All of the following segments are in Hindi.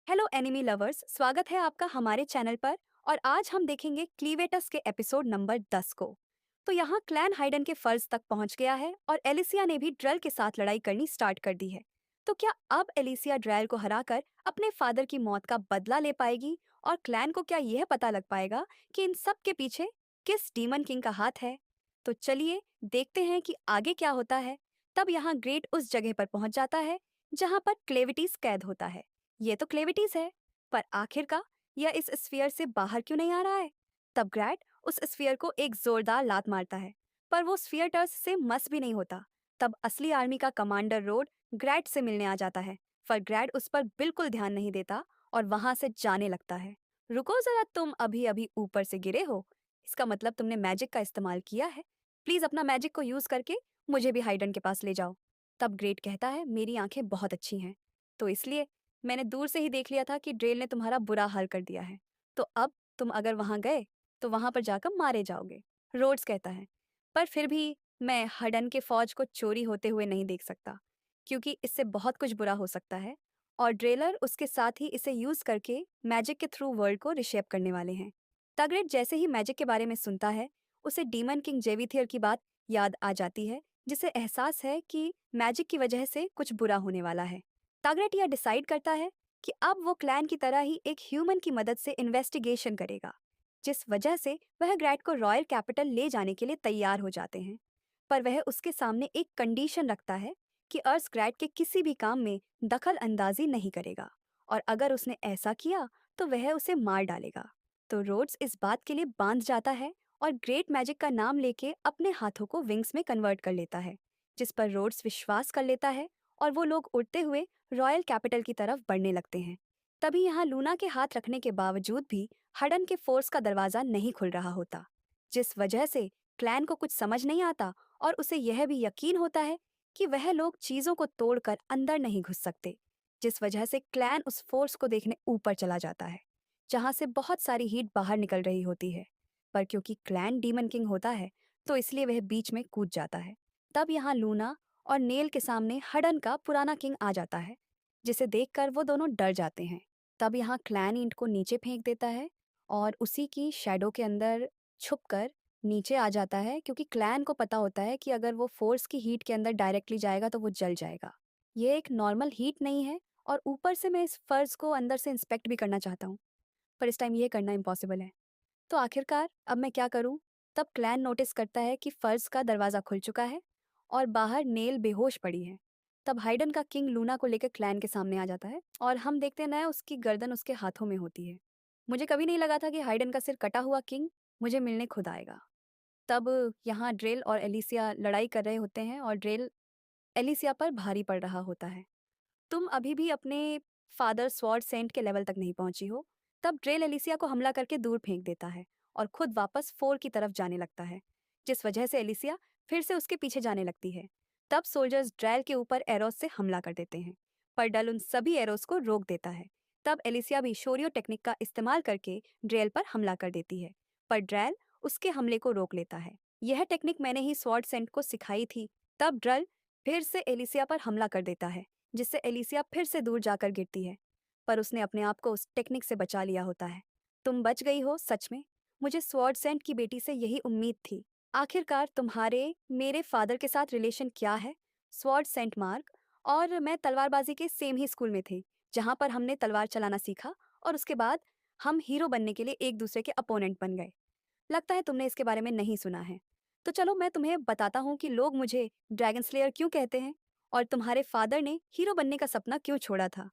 हेलो एनिमी लवर्स, स्वागत है आपका हमारे चैनल पर। और आज हम देखेंगे क्लीवेटस के एपिसोड नंबर 10 को। तो यहाँ क्लैन हाइडन के फर्ज तक पहुंच गया है और एलिसिया ने भी ड्रेल के साथ लड़ाई करनी स्टार्ट कर दी है। तो क्या अब एलिसिया ड्रेल को हराकर अपने फादर की मौत का बदला ले पाएगी और क्लैन को क्या यह पता लग पाएगा कि इन सब के पीछे किस डीमन किंग का हाथ है? तो चलिए देखते हैं कि आगे क्या होता है। तब यहाँ ग्रेट उस जगह पर पहुंच जाता है जहाँ पर क्लेविटीज कैद होता है। ये तो क्लेविटीज है, पर आखिर का यह इस स्फीयर से बाहर क्यों नहीं आ रहा है? तब ग्रैट उस स्फीयर को एक जोरदार लात मारता है, पर वो स्फीयर टर्स से मस भी नहीं होता। तब असली आर्मी का कमांडर रोड ग्रैट से मिलने आ जाता है, पर ग्रैट उस पर बिल्कुल ध्यान नहीं देता और वहां से जाने लगता है। रुको जरा, तुम अभी अभी ऊपर से गिरे हो, इसका मतलब तुमने मैजिक का इस्तेमाल किया है। प्लीज अपना मैजिक को यूज करके मुझे भी हाइडन के पास ले जाओ। तब ग्रेट कहता है, मेरी आंखें बहुत अच्छी हैं, तो इसलिए मैंने दूर से ही देख लिया था कि ड्रेल ने तुम्हारा बुरा हाल कर दिया है। तो अब तुम अगर वहां गए तो वहां पर जाकर मारे जाओगे। रोड्स कहता है, पर फिर भी मैं हडन के फौज को चोरी होते हुए नहीं देख सकता, क्योंकि इससे बहुत कुछ बुरा हो सकता है और ड्रेलर उसके साथ ही इसे यूज करके मैजिक के थ्रू वर्ल्ड को रिशेप करने वाले हैं। तगरेट जैसे ही मैजिक के बारे में सुनता है, उसे डीमन किंग जेविथियर की बात याद आ जाती है, जिसे एहसास है कि मैजिक की वजह से कुछ बुरा होने वाला है। तागरेट यह डिसाइड करता है कि अब वो क्लैन की तरह ही एक ह्यूमन की मदद से इन्वेस्टिगेशन करेगा, जिस वजह से वह ग्रैट को रॉयल कैपिटल ले जाने के लिए तैयार हो जाते हैं। पर वह उसके सामने एक कंडीशन रखता है कि अर्स ग्रैट के किसी भी काम में दखल अंदाजी नहीं करेगा, और अगर उसने ऐसा किया तो वह उसे मार डालेगा। तो रोड्स इस बात के लिए बांध जाता है और ग्रेट मैजिक का नाम लेके अपने हाथों को विंग्स में कन्वर्ट कर लेता है, जिस पर रोड्स विश्वास कर लेता है और वो लोग उड़ते हुए रॉयल कैपिटल की तरफ बढ़ने लगते हैं। तभी यहाँ लूना के हाथ रखने के बावजूद भी हडन के फोर्स का दरवाजा नहीं खुल रहा होता, जिस वजह से क्लैन को कुछ समझ नहीं आता और उसे यह भी यकीन होता है कि वह लोग चीजों को तोड़कर अंदर नहीं घुस सकते। जिस वजह से क्लैन उस फोर्स को देखने ऊपर चला जाता है, जहां से बहुत सारी हीट बाहर निकल रही होती है। पर क्योंकि क्लैन डीमन किंग होता है, तो इसलिए वह बीच में कूद जाता है। तब यहाँ लूना और नेल के सामने हडन का पुराना किंग आ जाता है, जिसे देखकर वो दोनों डर जाते हैं। तब यहाँ क्लैन ईंट को नीचे फेंक देता है और उसी की शैडो के अंदर छुपकर नीचे आ जाता है, क्योंकि क्लैन को पता होता है कि अगर वो फोर्स की हीट के अंदर डायरेक्टली जाएगा तो वो जल जाएगा। ये एक नॉर्मल हीट नहीं है, और ऊपर से मैं इस फर्ज को अंदर से इंस्पेक्ट भी करना चाहता हूँ, पर इस टाइम ये करना इम्पॉसिबल है। तो आखिरकार अब मैं क्या करूं? तब क्लैन नोटिस करता है कि फर्ज का दरवाजा खुल चुका है और बाहर नेल बेहोश पड़ी है। तब हाइडन का किंग लूना को लेकर क्लैन के सामने आ जाता है और हम देखते हैं ना, उसकी गर्दन उसके हाथों में होती है। मुझे कभी नहीं लगा था कि हाइडन का सिर कटा हुआ किंग मुझे मिलने खुद आएगा। तब यहाँ ड्रेल और एलिसिया लड़ाई कर रहे होते हैं और ड्रेल एलिसिया पर भारी पड़ रहा होता है। तुम अभी भी अपने फादर स्वॉर्ड सेंट के लेवल तक नहीं पहुंची हो। तब ड्रेल एलिसिया को हमला करके दूर फेंक देता है और खुद वापस फोर की तरफ जाने लगता है, जिस वजह से एलिसिया फिर से उसके पीछे जाने लगती है। तब सोल्जर्स ड्रेल के ऊपर एरोस से हमला कर देते हैं, पर डल उन सभी एरोस को रोक देता है। तब एलिसिया भी शोरियो टेक्निक का इस्तेमाल करके ड्रेल पर हमला कर देती है, पर ड्रेल उसके हमले को रोक लेता है। यह टेक्निक मैंने ही स्वॉर्ड सेंट को सिखाई थी। तब ड्रल फिर से एलिसिया पर हमला कर देता है, जिससे एलिसिया फिर से दूर जाकर गिरती है, पर उसने अपने आप को उस टेक्निक से बचा लिया होता है। तुम बच गई हो, सच में। मुझे स्वॉर्ड सेंट की बेटी से यही उम्मीद थी। आखिरकार तुम्हारे मेरे फादर के साथ रिलेशन क्या है? स्वॉर्ड सेंट मार्क और मैं तलवारबाजी के सेम ही स्कूल में थे, जहाँ पर हमने तलवार चलाना सीखा, और उसके बाद हम हीरो बनने के लिए एक दूसरे के अपोनेंट बन गए। लगता है तुमने इसके बारे में नहीं सुना है। तो चलो मैं तुम्हें बताता हूँ कि लोग मुझे ड्रैगन स्लेयर क्यों कहते हैं और तुम्हारे फादर ने हीरो बनने का सपना क्यों छोड़ा था।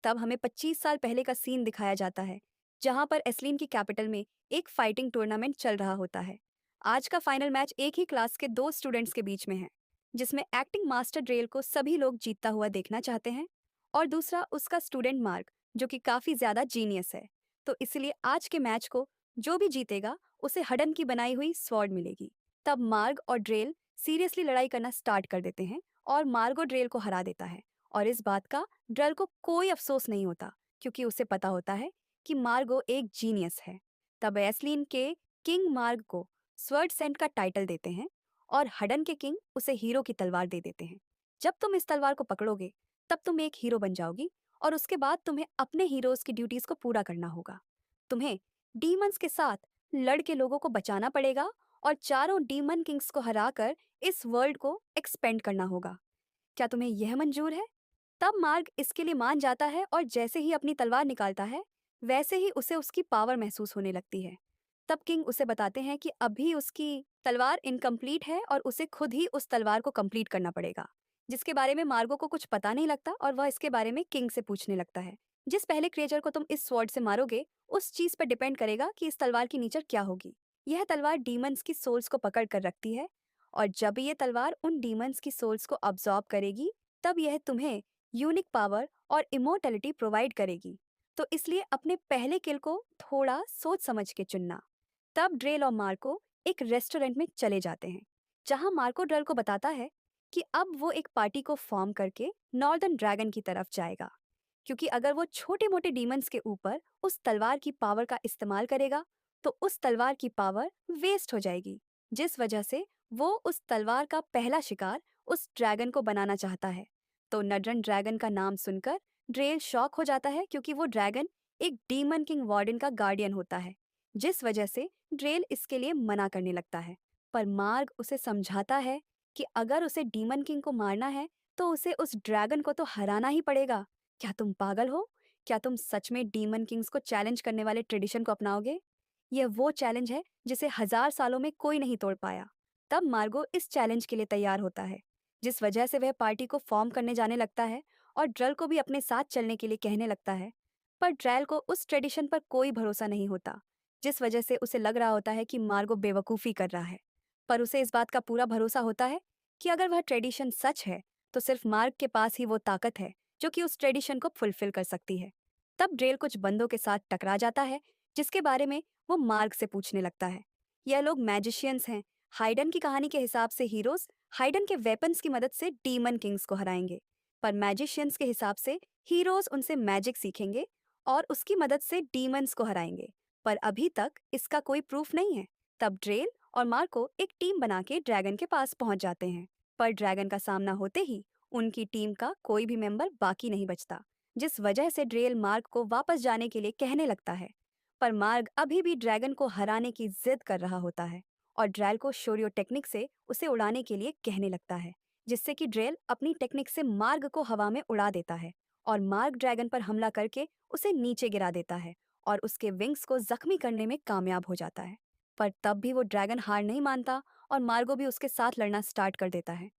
तब हमें 25 साल पहले का सीन दिखाया जाता है, जहाँ पर एस्लीन की कैपिटल में एक फाइटिंग टूर्नामेंट चल रहा होता है। आज का फाइनल मैच एक ही क्लास के दो स्टूडेंट्स के बीच में है, जिसमें एक्टिंग मास्टर ड्रेल को सभी लोग जीतता हुआ देखना चाहते हैं, और दूसरा उसका स्टूडेंट मार्क, जो कि काफ़ी ज़्यादा जीनियस है। तो इसलिए आज के मैच को जो भी जीतेगा उसे हडन की बनाई हुई स्वॉर्ड मिलेगी। तब मार्ग और ड्रेल सीरियसली लड़ाई करना स्टार्ट कर देते हैं और मार्गो ड्रेल को हरा देता है, और इस बात का ड्रेल को कोई अफसोस नहीं होता, क्योंकि उसे पता होता है कि मार्गो एक जीनियस है। तब एस्लीन के किंग मार्ग को स्वर्ड सेंट का टाइटल देते हैं और हडन के किंग उसे हीरो की तलवार दे देते हैं। जब तुम इस तलवार को पकड़ोगे तब तुम एक हीरो बन जाओगी और उसके बाद तुम्हें अपने हीरोज की ड्यूटीज को पूरा करना होगा। तुम्हें डीमंस के साथ लड़ के लोगों को बचाना पड़ेगा और चारों डीमन किंग्स को हराकर इस वर्ल्ड को एक्सपेंड करना होगा। क्या तुम्हें यह मंजूर है? तब मार्ग इसके लिए मान जाता है और जैसे ही अपनी तलवार निकालता है, वैसे ही उसे उसकी पावर महसूस होने लगती है। तब किंग उसे बताते हैं कि अभी उसकी तलवार इनकम्प्लीट है और उसे खुद ही उस तलवार को कंप्लीट करना पड़ेगा, जिसके बारे में मार्गो को कुछ पता नहीं लगता और वह इसके बारे में किंग से पूछने लगता है। जिस पहले क्रिएचर को तुम इस स्वॉर्ड से मारोगे, उस चीज पर डिपेंड करेगा कि इस तलवार की नेचर क्या होगी। यह तलवार डीमंस की सोल्स को पकड़ कर रखती है और जब ये तलवार उन डीमंस की सोल्स को अब्सॉर्ब करेगी, तब यह तुम्हें यूनिक पावर और इमोर्टलिटी प्रोवाइड करेगी। तो इसलिए अपने पहले किल को थोड़ा सोच समझ के चुनना। तब ड्रेल और मार्को एक रेस्टोरेंट में चले जाते हैं, जहां मार्को ड्रेल को बताता है कि अब वो एक पार्टी को फॉर्म करके नॉर्दर्न ड्रैगन की तरफ जाएगा, क्योंकि अगर वो छोटे मोटे डीमंस के ऊपर उस तलवार की पावर का इस्तेमाल करेगा तो उस तलवार की पावर वेस्ट हो जाएगी, जिस वजह से वो उस तलवार का पहला शिकार उस ड्रैगन को बनाना चाहता है। तो नडरन ड्रैगन का नाम सुनकर ड्रेल शॉक हो जाता है, क्योंकि वो ड्रैगन एक डीमन किंग वार्डन का गार्डियन होता है, जिस वजह से ड्रेल इसके लिए मना करने लगता है। पर मार्ग उसे समझाता है कि अगर उसे डीमन किंग को मारना है तो उसे उस ड्रैगन को तो हराना ही पड़ेगा। क्या तुम पागल हो? क्या तुम सच में डीमन किंग्स को चैलेंज करने वाले ट्रेडिशन को अपनाओगे? यह वो चैलेंज है जिसे 1000 सालों में कोई नहीं तोड़ पाया। तब मार्गो इस चैलेंज के लिए तैयार होता है, जिस वजह से वह पार्टी को फॉर्म करने जाने लगता है और ड्रल को भी अपने साथ चलने के लिए कहने लगता है। पर ड्रैल को उस ट्रेडिशन पर कोई भरोसा नहीं होता, जिस वजह से उसे लग रहा होता है कि मार्गो बेवकूफ़ी कर रहा है। पर उसे इस बात का पूरा भरोसा होता है कि अगर वह ट्रेडिशन सच है, तो सिर्फ मार्ग के पास ही वो ताकत है जो कि उस ट्रेडिशन को फुलफिल कर सकती है। तब ड्रेल कुछ बंदों के साथ टकरा जाता है, जिसके बारे में वो मार्ग से पूछने लगता है। यह लोग मैजिशियंस हैं। हाइडन की कहानी के हिसाब से हीरोज हाइडन के वेपन्स की मदद से डीमन किंग्स को हराएंगे, पर मैजिशियंस के हिसाब से हीरोज उनसे मैजिक सीखेंगे और उसकी मदद से डीमंस को हराएंगे। पर अभी तक इसका कोई प्रूफ नहीं है। तब ड्रेल और मार्को एक टीम बना के ड्रैगन के पास पहुंच जाते हैं, पर ड्रैगन का सामना होते ही उनकी टीम का कोई भी मेंबर बाकी नहीं बचता, जिस वजह से ड्रेल मार्ग को वापस जाने के लिए कहने लगता है। पर मार्ग अभी भी ड्रैगन को हराने की जिद कर रहा होता है और ड्रेल को शोरियो टेक्निक से उसे उड़ाने के लिए कहने लगता है, जिससे कि ड्रेल अपनी टेक्निक से मार्ग को हवा में उड़ा देता है और मार्ग ड्रैगन पर हमला करके उसे नीचे गिरा देता है और उसके विंग्स को जख्मी करने में कामयाब हो जाता है। पर तब भी वो ड्रैगन हार नहीं मानता और मार्गो भी उसके साथ लड़ना स्टार्ट कर देता है।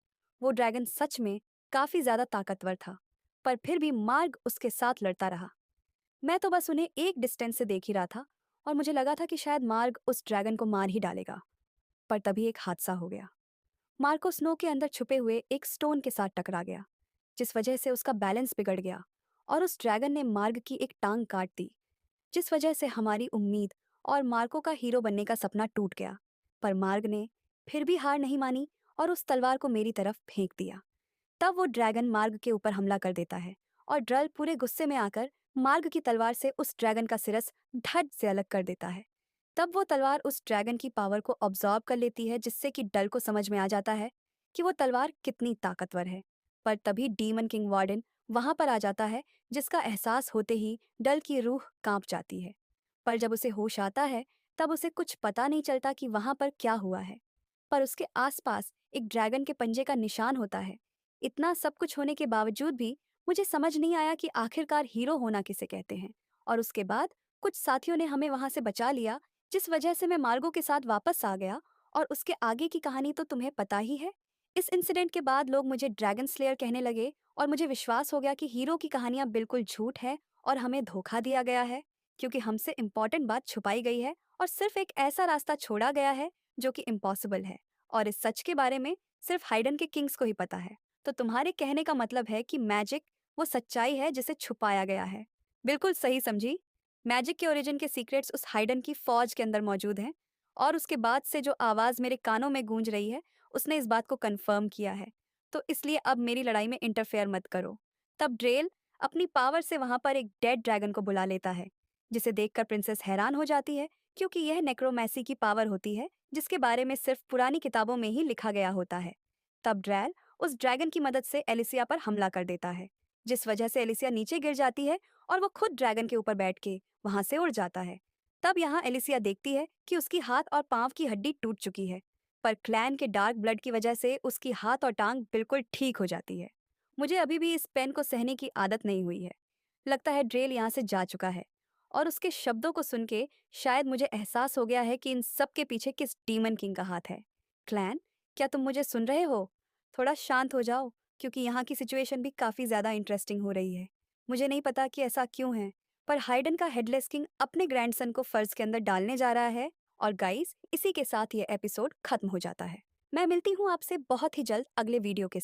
वो ड्रैगन सच में काफी ज्यादा ताकतवर था, पर फिर भी मार्ग उसके साथ लड़ता रहा। मैं तो बस उन्हें एक डिस्टेंस से देख ही रहा था और मुझे लगा था कि शायद मार्ग उस ड्रैगन को मार ही डालेगा। पर तभी एक हादसा हो गया। मार्ग को स्नो के अंदर छुपे हुए एक स्टोन के साथ टकरा गया, जिस वजह से उसका बैलेंस बिगड़ गया और उस ड्रैगन ने मार्ग की एक टांग काट दी, जिस वजह से हमारी उम्मीद और मार्को का हीरो बनने का सपना टूट गया। पर मार्ग ने फिर भी हार नहीं मानी और उस तलवार को मेरी तरफ फेंक दिया। तब वो ड्रैगन मार्ग के ऊपर हमला कर देता है और ड्रल पूरे गुस्से में आकर मार्ग की तलवार से उस ड्रैगन का सिरस धड़ से अलग कर देता है। तब वो तलवार उस ड्रैगन की पावर को ऑब्जॉर्ब कर लेती है, जिससे कि डल को समझ में आ जाता है कि वो तलवार कितनी ताकतवर है। पर तभी डीमन किंग वार्डन वहां पर आ जाता है, जिसका एहसास होते ही डल की रूह कांप जाती है। पर जब उसे होश आता है, तब उसे कुछ पता नहीं चलता कि वहां पर क्या हुआ है। पर उसके आसपास एक ड्रैगन के पंजे का निशान होता है। इतना सब कुछ होने के बावजूद भी मुझे समझ नहीं आया कि आखिरकार हीरो होना किसे कहते हैं। और उसके बाद कुछ साथियों ने हमें वहां से बचा लिया, जिस वजह से मैं मार्गो के साथ वापस आ गया। और उसके आगे की कहानी तो तुम्हें पता ही है। इस इंसिडेंट के बाद लोग मुझे ड्रैगन स्लेयर कहने लगे और मुझे विश्वास हो गया कि हीरो की कहानियां बिल्कुल झूठ है और हमें धोखा दिया गया है, क्योंकि हमसे इम्पोर्टेंट बात छुपाई गई है और सिर्फ एक ऐसा रास्ता छोड़ा गया है जो कि इम्पॉसिबल है। और इस सच के बारे में सिर्फ हाइडन के किंग्स को ही पता है। तो तुम्हारे कहने का मतलब है कि मैजिक वो सच्चाई है जिसे छुपाया गया है। बिल्कुल सही समझी। मैजिक के ओरिजिन के सीक्रेट्स उस हाइडन की फौज के अंदर मौजूद हैं और उसके बाद से जो आवाज़ मेरे कानों में गूंज रही है, उसने इस बात को कंफर्म किया है। तो इसलिए अब मेरी लड़ाई में इंटरफेयर मत करो। तब ड्रेल अपनी पावर से वहां पर एक डेड ड्रैगन को बुला लेता है, जिसे देखकर प्रिंसेस हैरान हो जाती है, क्योंकि यह नेक्रोमैसी की पावर होती है जिसके बारे में सिर्फ पुरानी किताबों में ही लिखा गया होता है। तब ड्रैल उस ड्रैगन की मदद से एलिसिया पर हमला कर देता है, जिस वजह से एलिसिया नीचे गिर जाती है और वो खुद ड्रैगन के ऊपर बैठ के वहां से उड़ जाता है। तब यहाँ एलिसिया देखती है कि उसकी हाथ और पांव की हड्डी टूट चुकी है, पर क्लैन के डार्क ब्लड की वजह से उसकी हाथ और टांग बिल्कुल ठीक हो जाती है। मुझे अभी भी इस पेन को सहने की आदत नहीं हुई है। लगता है ड्रेल यहाँ से जा चुका है, और उसके शब्दों को सुन के शायद मुझे एहसास हो गया है कि इन सब के पीछे किस डीमन किंग का हाथ है। क्लैन, क्या तुम मुझे सुन रहे हो? थोड़ा शांत हो जाओ, क्योंकि यहाँ की सिचुएशन भी काफ़ी ज़्यादा इंटरेस्टिंग हो रही है। मुझे नहीं पता कि ऐसा क्यों है, पर हाइडन का हेडलेस किंग अपने ग्रैंडसन को फर्ज के अंदर डालने जा रहा है। और गाइस, इसी के साथ ये एपिसोड खत्म हो जाता है। मैं मिलती हूँ आपसे बहुत ही जल्द अगले वीडियो के